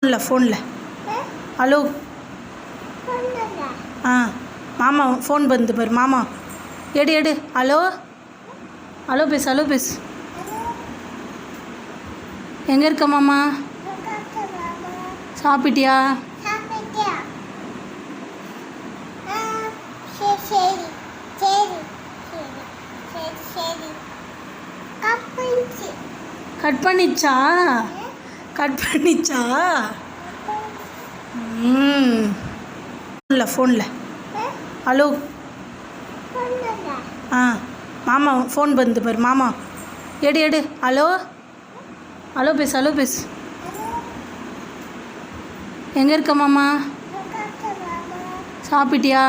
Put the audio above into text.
ஃபோனில் ஹலோ. மாமா ஃபோன் வந்து பாரு மாமா. எடு ஹலோ ஹலோ பேசு. எங்கே இருக்க மாமா? சாப்பிட்டியா? கட் பண்ணிச்சா? ஃபோனில் ஹலோ. மாமா ஃபோன் வந்து பாரு மாமா. எடு ஹலோ ஹலோ பேசு. எங்கே இருக்க மாமா? சாப்பிட்டியா?